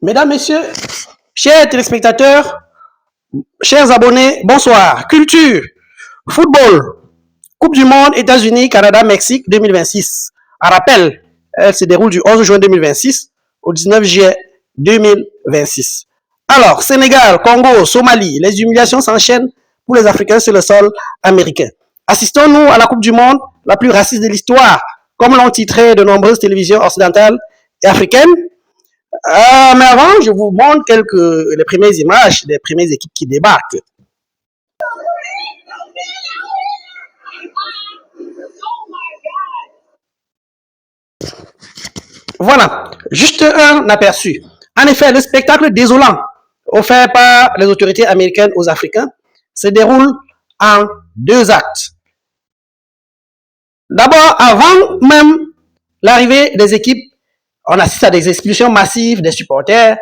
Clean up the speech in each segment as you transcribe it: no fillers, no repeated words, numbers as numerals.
Mesdames, Messieurs, chers téléspectateurs, chers abonnés, bonsoir. Culture, football, Coupe du Monde, États-Unis, Canada, Mexique 2026. À rappel, elle se déroule du 11 juin 2026 au 19 juillet 2026. Alors, Sénégal, Congo, Somalie, les humiliations s'enchaînent pour les Africains sur le sol américain. Assistons-nous à la Coupe du Monde la plus raciste de l'histoire, comme l'ont titré de nombreuses télévisions occidentales et africaines. Mais avant, je vous montre les premières images des premières équipes qui débarquent. Voilà, juste un aperçu. En effet, le spectacle désolant offert par les autorités américaines aux Africains se déroule en 2 actes. D'abord, avant même l'arrivée des équipes, on assiste à des expulsions massives des supporters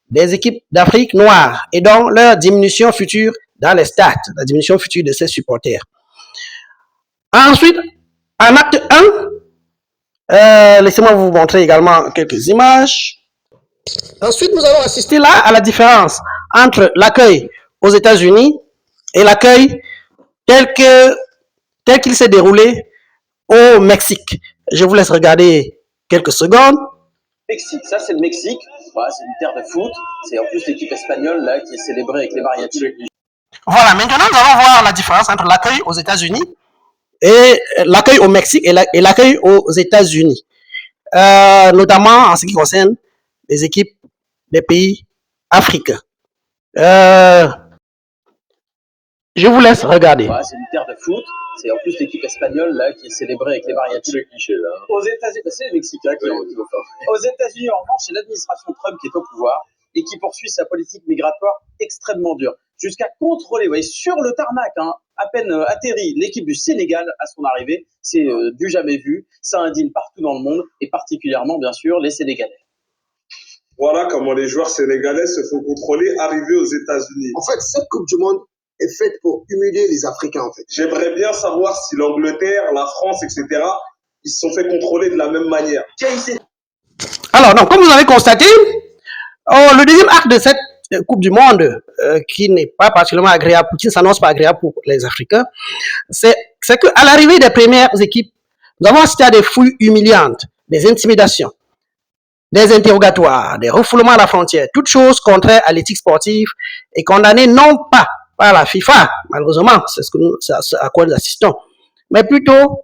des équipes d'Afrique noire et donc leur diminution future dans les stades, la diminution future de ces supporters. Ensuite, en acte 1, laissez-moi vous montrer également quelques images. Ensuite, nous allons assister là à la différence entre l'accueil aux États-Unis et l'accueil tel qu'il s'est déroulé au Mexique. Je vous laisse regarder quelques secondes. Mexique, ça c'est le Mexique, voilà, c'est une terre de foot, c'est en plus l'équipe espagnole là qui est célébrée avec les mariachis. Voilà, maintenant nous allons voir la différence entre l'accueil aux États-Unis et l'accueil au Mexique et l'accueil aux États-Unis, notamment en ce qui concerne les équipes des pays africains. Je vous laisse regarder. Voilà, c'est une terre de foot, c'est en plus l'équipe espagnole là qui est célébrée avec les mariachis. Aux États-Unis, c'est les Mexicains qui ont Aux États-Unis, en revanche, c'est l'administration Trump qui est au pouvoir et qui poursuit sa politique migratoire extrêmement dure, jusqu'à contrôler, vous voyez, sur le tarmac, hein, à peine atterri, l'équipe du Sénégal à son arrivée, c'est du jamais vu, ça indigne partout dans le monde et particulièrement, bien sûr, les Sénégalais. Voilà comment les joueurs sénégalais se font contrôler arrivés aux États-Unis. En fait, cette Coupe du Monde est faite pour humilier les Africains, en fait. J'aimerais bien savoir si l'Angleterre, la France, etc., ils se sont fait contrôler de la même manière. Alors, donc, comme vous avez constaté, le deuxième acte de cette Coupe du Monde, qui n'est pas particulièrement agréable, qui ne s'annonce pas agréable pour les Africains, c'est qu'à l'arrivée des premières équipes, nous avons assisté à des fouilles humiliantes, des intimidations, des interrogatoires, des refoulements à la frontière, toutes choses contraires à l'éthique sportive et condamnées non pas par la FIFA, malheureusement, c'est à quoi nous assistons, mais plutôt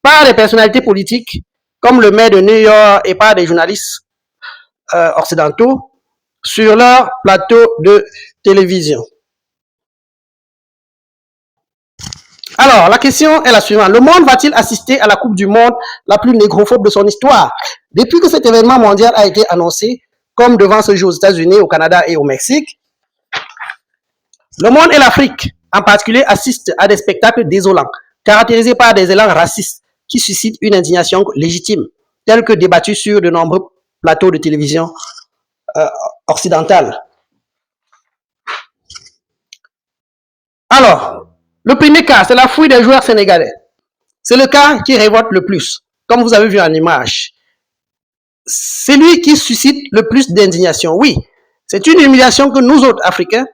par des personnalités politiques comme le maire de New York et par des journalistes occidentaux sur leur plateau de télévision. Alors, la question est la suivante. Le monde va-t-il assister à la Coupe du Monde la plus négrophobe de son histoire? Depuis que cet événement mondial a été annoncé, comme devant ce jour aux États-Unis, au Canada et au Mexique, le monde et l'Afrique, en particulier, assistent à des spectacles désolants, caractérisés par des élans racistes qui suscitent une indignation légitime, telle que débattue sur de nombreux plateaux de télévision occidentales. Alors, le premier cas, c'est la fouille des joueurs sénégalais. C'est le cas qui révolte le plus, comme vous avez vu en image. C'est lui qui suscite le plus d'indignation. Oui, c'est une humiliation que nous autres Africains,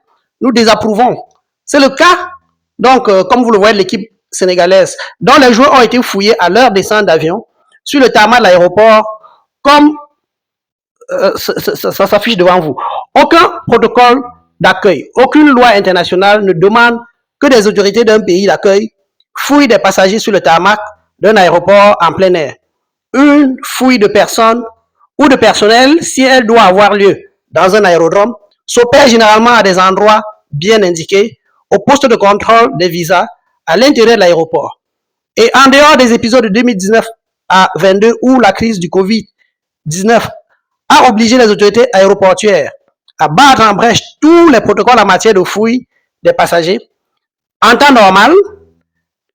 nous désapprouvons. C'est le cas, donc, comme vous le voyez, de l'équipe sénégalaise, dont les joueurs ont été fouillés à leur descente d'avion sur le tarmac de l'aéroport, comme ça s'affiche devant vous. Aucun protocole d'accueil, aucune loi internationale ne demande que des autorités d'un pays d'accueil fouillent des passagers sur le tarmac d'un aéroport en plein air. Une fouille de personnes ou de personnel, si elle doit avoir lieu dans un aérodrome, s'opère généralement à des endroits bien indiqués, au poste de contrôle des visas, à l'intérieur de l'aéroport. Et en dehors des épisodes de 2019 à 22 où la crise du Covid-19 a obligé les autorités aéroportuaires à battre en brèche tous les protocoles en matière de fouille des passagers, en temps normal,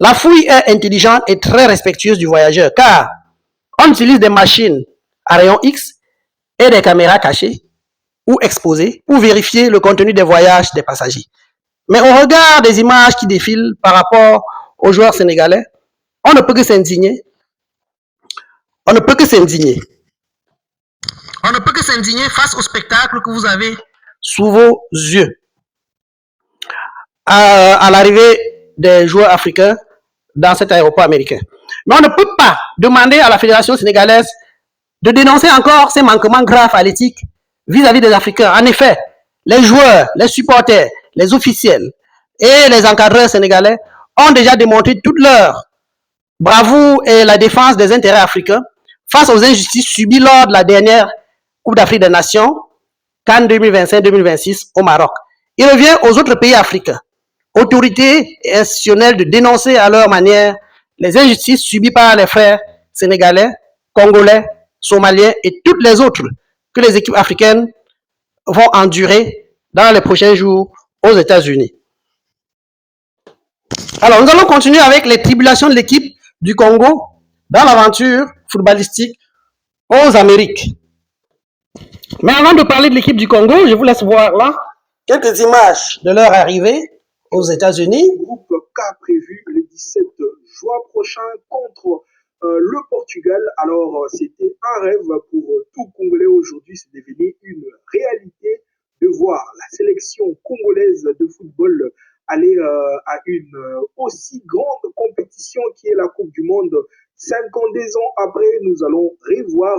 la fouille est intelligente et très respectueuse du voyageur car on utilise des machines à rayon X et des caméras cachées ou exposées pour vérifier le contenu des voyages des passagers. Mais au regard des images qui défilent par rapport aux joueurs sénégalais, on ne peut que s'indigner. On ne peut que s'indigner. On ne peut que s'indigner face au spectacle que vous avez sous vos yeux. À l'arrivée des joueurs africains dans cet aéroport américain. Mais on ne peut pas demander à la Fédération sénégalaise de dénoncer encore ces manquements graves à l'éthique vis-à-vis des Africains. En effet, les joueurs, les supporters, les officiels et les encadreurs sénégalais ont déjà démontré toute leur bravoure et la défense des intérêts africains face aux injustices subies lors de la dernière Coupe d'Afrique des Nations, CAN 2025-2026 au Maroc. Il revient aux autres pays africains, autorités et institutionnelles de dénoncer à leur manière les injustices subies par les frères sénégalais, congolais, somaliens et toutes les autres que les équipes africaines vont endurer dans les prochains jours aux États-Unis. Alors, nous allons continuer avec les tribulations de l'équipe du Congo dans l'aventure footballistique aux Amériques. Mais avant de parler de l'équipe du Congo, je vous laisse voir là quelques images de leur arrivée aux États-Unis. Groupe K prévu le 17 juin prochain contre le Portugal. Alors, c'était un rêve pour tout Congolais aujourd'hui. C'est devenu une réalité de voir la sélection congolaise de football aller à une aussi grande compétition qui est la Coupe du Monde. 52 ans après, nous allons revoir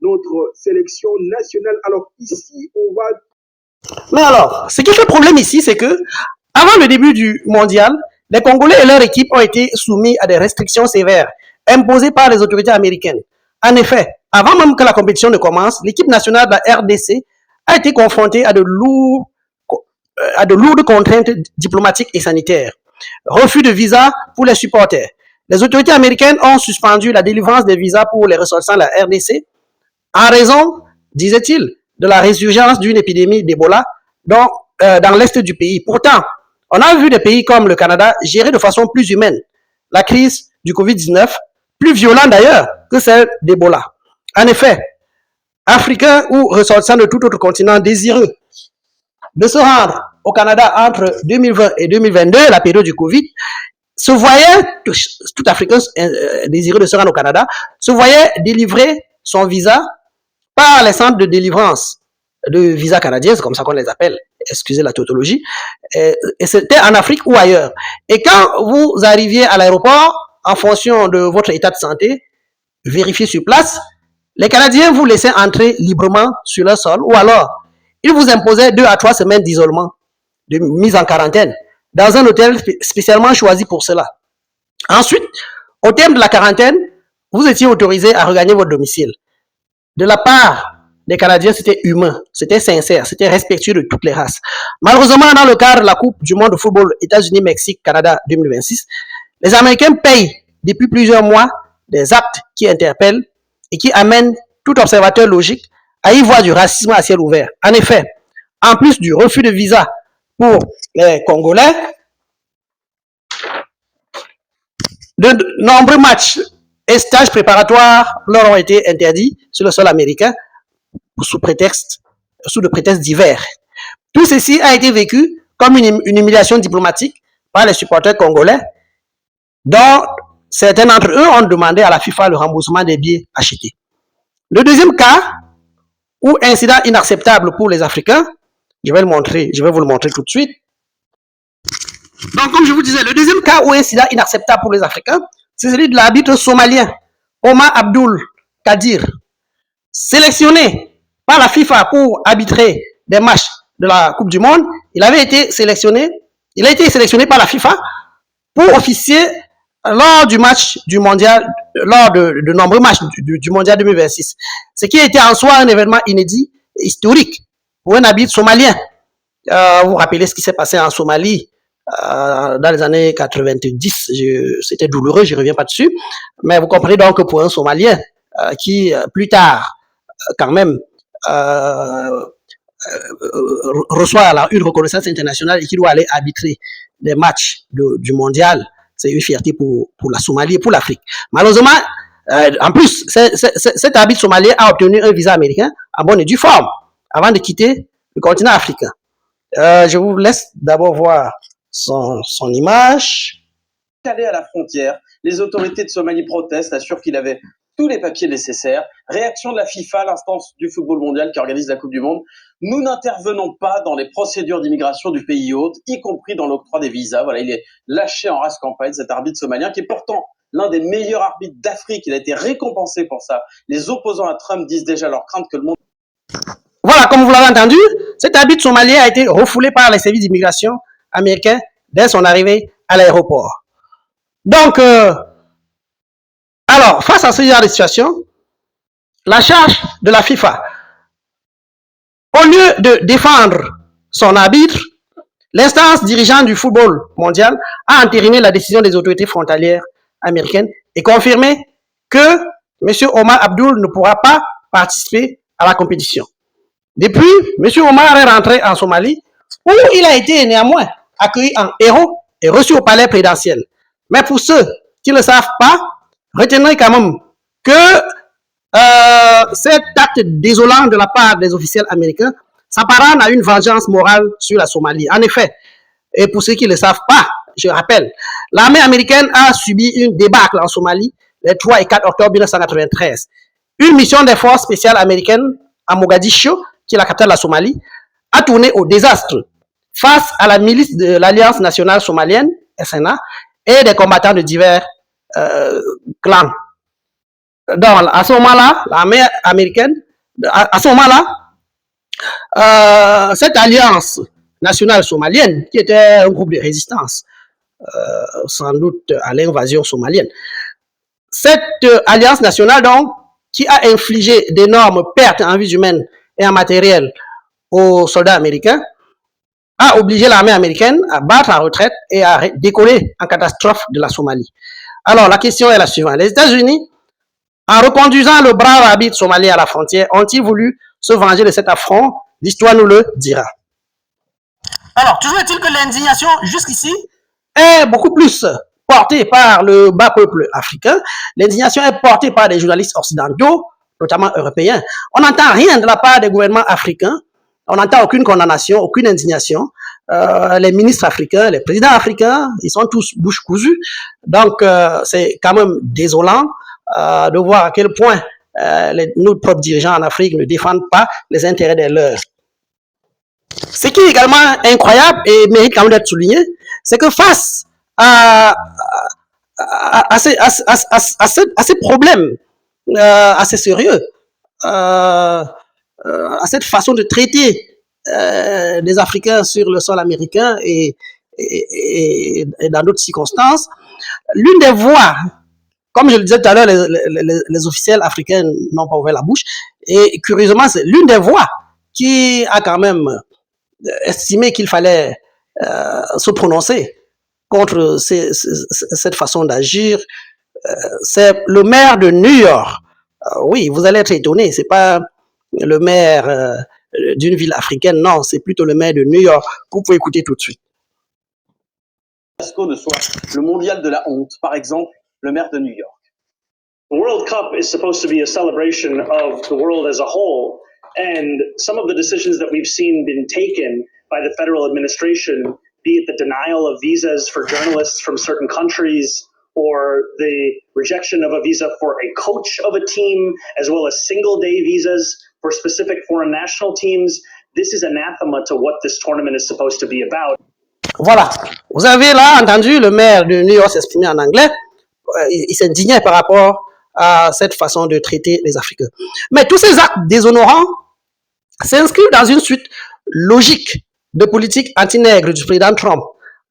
notre sélection nationale. Alors ici, on va... Mais alors, ce qui fait problème ici, c'est que avant le début du mondial, les Congolais et leur équipe ont été soumis à des restrictions sévères imposées par les autorités américaines. En effet, avant même que la compétition ne commence, l'équipe nationale de la RDC a été confrontée à de lourdes contraintes diplomatiques et sanitaires. Refus de visa pour les supporters. Les autorités américaines ont suspendu la délivrance des visas pour les ressortissants de la RDC en raison, disait-il, de la résurgence d'une épidémie d'Ebola dans l'est du pays. Pourtant, on a vu des pays comme le Canada gérer de façon plus humaine la crise du Covid-19, plus violente d'ailleurs que celle d'Ebola. En effet, Africains ou ressortissants de tout autre continent désireux de se rendre au Canada entre 2020 et 2022, la période du Covid, se voyait, tout Africain désireux de se rendre au Canada, se voyait délivrer son visa par les centres de délivrance de visa canadiens, c'est comme ça qu'on les appelle, excusez la tautologie, et c'était en Afrique ou ailleurs. Et quand vous arriviez à l'aéroport, en fonction de votre état de santé, vérifié sur place, les Canadiens vous laissaient entrer librement sur leur sol, ou alors ils vous imposaient 2 à 3 semaines d'isolement, de mise en quarantaine, dans un hôtel spécialement choisi pour cela. Ensuite, au terme de la quarantaine, vous étiez autorisé à regagner votre domicile. De la part des Canadiens, c'était humain, c'était sincère, c'était respectueux de toutes les races. Malheureusement, dans le cadre de la Coupe du monde de football États-Unis-Mexique-Canada 2026, les Américains payent depuis plusieurs mois des actes qui interpellent et qui amènent tout observateur logique à y voir du racisme à ciel ouvert. En effet, en plus du refus de visa pour les Congolais, de nombreux matchs et stages préparatoires leur ont été interdits sur le sol américain sous de prétexte divers. Tout ceci a été vécu comme une humiliation diplomatique par les supporters congolais, dont certains d'entre eux ont demandé à la FIFA le remboursement des billets achetés. Le deuxième cas, ou incident inacceptable pour les Africains, je vais vous le montrer tout de suite. Donc, comme je vous disais, le deuxième cas ou incident inacceptable pour les Africains, c'est celui de l'arbitre somalien, Omar Abdul Kadir, sélectionné par la FIFA pour arbitrer des matchs de la Coupe du Monde. Il a été sélectionné par la FIFA pour officier lors du match du mondial, lors de nombreux matchs du mondial 2026. Ce qui a été en soi un événement inédit, historique, pour un arbitre somalien. Vous vous rappelez ce qui s'est passé en Somalie dans les années 90, c'était douloureux, je ne reviens pas dessus, mais vous comprenez donc que pour un Somalien qui plus tard quand même reçoit une reconnaissance internationale et qui doit aller arbitrer des matchs du mondial, c'est une fierté pour la Somalie et pour l'Afrique. Malheureusement, en plus, cet arbitre somalien a obtenu un visa américain en bonne et due forme avant de quitter le continent africain. Je vous laisse d'abord voir son image. Allé à la frontière, les autorités de Somalie protestent, assurent qu'il avait tous les papiers nécessaires. Réaction de la FIFA, l'instance du football mondial qui organise la Coupe du Monde. Nous n'intervenons pas dans les procédures d'immigration du pays hôte, y compris dans l'octroi des visas. Voilà, il est lâché en race campagne, cet arbitre somalien, qui est pourtant l'un des meilleurs arbitres d'Afrique. Il a été récompensé pour ça. Les opposants à Trump disent déjà leur crainte que le monde... Voilà, comme vous l'avez entendu, cet arbitre somalien a été refoulé par les services d'immigration américains dès son arrivée à l'aéroport. Donc, alors, face à ce genre de situation, la charge de la FIFA, au lieu de défendre son arbitre, l'instance dirigeante du football mondial a entériné la décision des autorités frontalières américaines et confirmé que M. Omar Abdul ne pourra pas participer à la compétition. Depuis, M. Omar est rentré en Somalie, où il a été néanmoins accueilli en héros et reçu au palais présidentiel. Mais pour ceux qui ne le savent pas, retenez quand même que cet acte désolant de la part des officiels américains s'apparente à une vengeance morale sur la Somalie. En effet, et pour ceux qui ne le savent pas, je rappelle, l'armée américaine a subi une débâcle en Somalie les 3 et 4 octobre 1993. Une mission des forces spéciales américaines à Mogadiscio, qui est la capitale de la Somalie, a tourné au désastre face à la milice de l'Alliance nationale somalienne, SNA, et des combattants de divers clans. Donc, à ce moment-là, l'armée américaine, à ce moment-là, cette alliance nationale somalienne, qui était un groupe de résistance, sans doute à l'invasion somalienne, cette alliance nationale, donc, qui a infligé d'énormes pertes en vies humaines et en matériel aux soldats américains, a obligé l'armée américaine à battre en retraite et à décoller en catastrophe de la Somalie. Alors, la question est la suivante. Les États-Unis, en reconduisant le brave arbitre somalien à la frontière, ont-ils voulu se venger de cet affront? L'histoire nous le dira. Alors, toujours est-il que l'indignation jusqu'ici est beaucoup plus portée par le bas peuple africain. L'indignation est portée par des journalistes occidentaux, notamment européens. On n'entend rien de la part des gouvernements africains. On n'entend aucune condamnation, aucune indignation. Les ministres africains, les présidents africains, ils sont tous bouche cousue. Donc, c'est quand même désolant de voir à quel point nos propres dirigeants en Afrique ne défendent pas les intérêts des leurs. Ce qui est également incroyable et mérite quand même d'être souligné, c'est que face à ces problèmes assez sérieux, à cette façon de traiter des Africains sur le sol américain et dans d'autres circonstances, l'une des voies, comme je le disais tout à l'heure, les officiels africains n'ont pas ouvert la bouche, et curieusement, c'est l'une des voies qui a quand même estimé qu'il fallait se prononcer contre cette façon d'agir. C'est le maire de New York. Oui, vous allez être étonné, c'est pas le maire d'une ville africaine, non, c'est plutôt le maire de New York. Vous pouvez écouter tout de suite. De soi, le mondial de la honte, par exemple, le maire de New York. The World Cup is supposed to be a celebration of the world as a whole, and some of the decisions that we've seen been taken by the federal administration, be it the denial of visas for journalists from certain countries, or the rejection of a visa for a coach of a team, as well as single-day visas for specific foreign national teams. This is anathema to what this tournament is supposed to be about. Voilà, vous avez là entendu le maire de New York s'exprimer en anglais. Il s'indignait par rapport à cette façon de traiter les Africains. Mais tous ces actes déshonorants s'inscrivent dans une suite logique de politique anti-nègre du président Trump.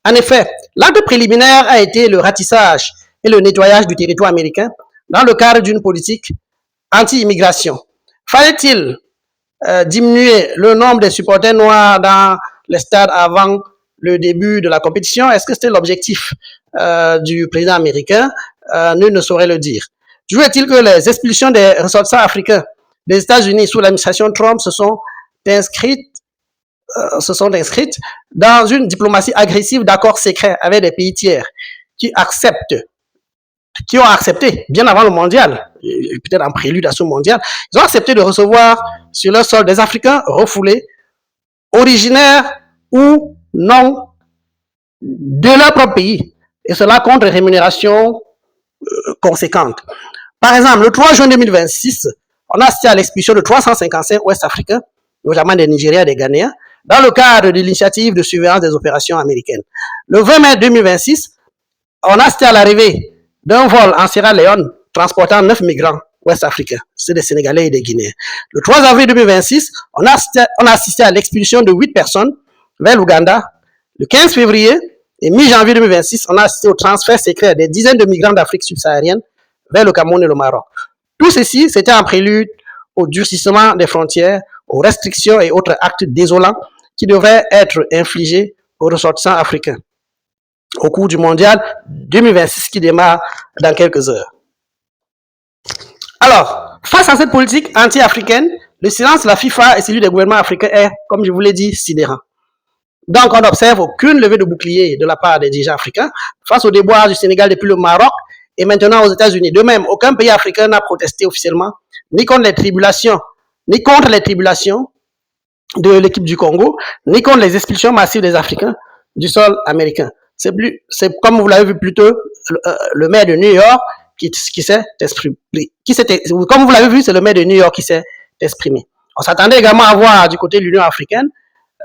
En effet, l'acte préliminaire a été le ratissage et le nettoyage du territoire américain dans le cadre d'une politique anti-immigration. Fallait-il diminuer le nombre des supporters noirs dans les stades avant le début de la compétition? Est-ce que c'était l'objectif du président américain? Nul ne saurait le dire. Toujours est-il que les expulsions des ressortissants africains des États-Unis sous l'administration Trump se sont inscrites dans une diplomatie agressive d'accords secrets avec des pays tiers qui ont accepté, bien avant le mondial, peut-être en prélude à ce mondial, ils ont accepté de recevoir sur leur sol des Africains refoulés, originaires ou non de leur propre pays, et cela contre rémunération conséquente. Par exemple, le 3 juin 2026, on a assisté à l'expulsion de 355 Ouest-Africains, notamment des Nigériens et des Ghanéens, dans le cadre de l'initiative de surveillance des opérations américaines. Le 20 mai 2026, on a assisté à l'arrivée d'un vol en Sierra Leone transportant 9 migrants ouest-africains. C'est des Sénégalais et des Guinéens. Le 3 avril 2026, on a assisté à l'expulsion de 8 personnes vers l'Ouganda. Le 15 février et mi-janvier 2026, on a assisté au transfert secret des dizaines de migrants d'Afrique subsaharienne vers le Cameroun et le Maroc. Tout ceci, c'était en prélude au durcissement des frontières, aux restrictions et autres actes désolants qui devraient être infligés aux ressortissants africains au cours du mondial 2026 qui démarre dans quelques heures. Alors, face à cette politique anti-africaine, le silence de la FIFA et celui des gouvernements africains est, comme je vous l'ai dit, sidérant. Donc, on n'observe aucune levée de bouclier de la part des dirigeants africains face au déboire du Sénégal depuis le Maroc et maintenant aux États-Unis. De même, aucun pays africain n'a protesté officiellement ni contre les tribulations de l'équipe du Congo, ni contre les expulsions massives des Africains du sol américain. C'est comme vous l'avez vu plus tôt, le maire de New York qui s'est exprimé. Comme vous l'avez vu, c'est le maire de New York qui s'est exprimé. On s'attendait également à voir du côté de l'Union africaine,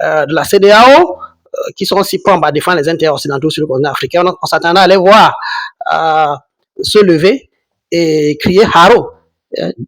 de la CEDEAO, qui sont aussi prompts à défendre les intérêts occidentaux sur le continent africain. On s'attendait à les voir se lever et crier haro,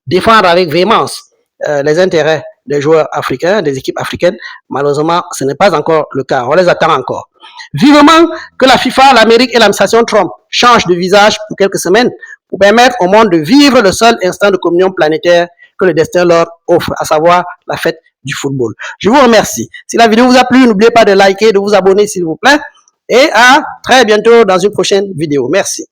défendre avec véhémence les intérêts des joueurs africains, des équipes africaines. Malheureusement, ce n'est pas encore le cas. On les attend encore. Vivement que la FIFA, l'Amérique et l'administration Trump changent de visage pour quelques semaines pour permettre au monde de vivre le seul instant de communion planétaire que le destin leur offre, à savoir la fête du football. Je vous remercie. Si la vidéo vous a plu, n'oubliez pas de liker, de vous abonner s'il vous plaît. Et à très bientôt dans une prochaine vidéo. Merci.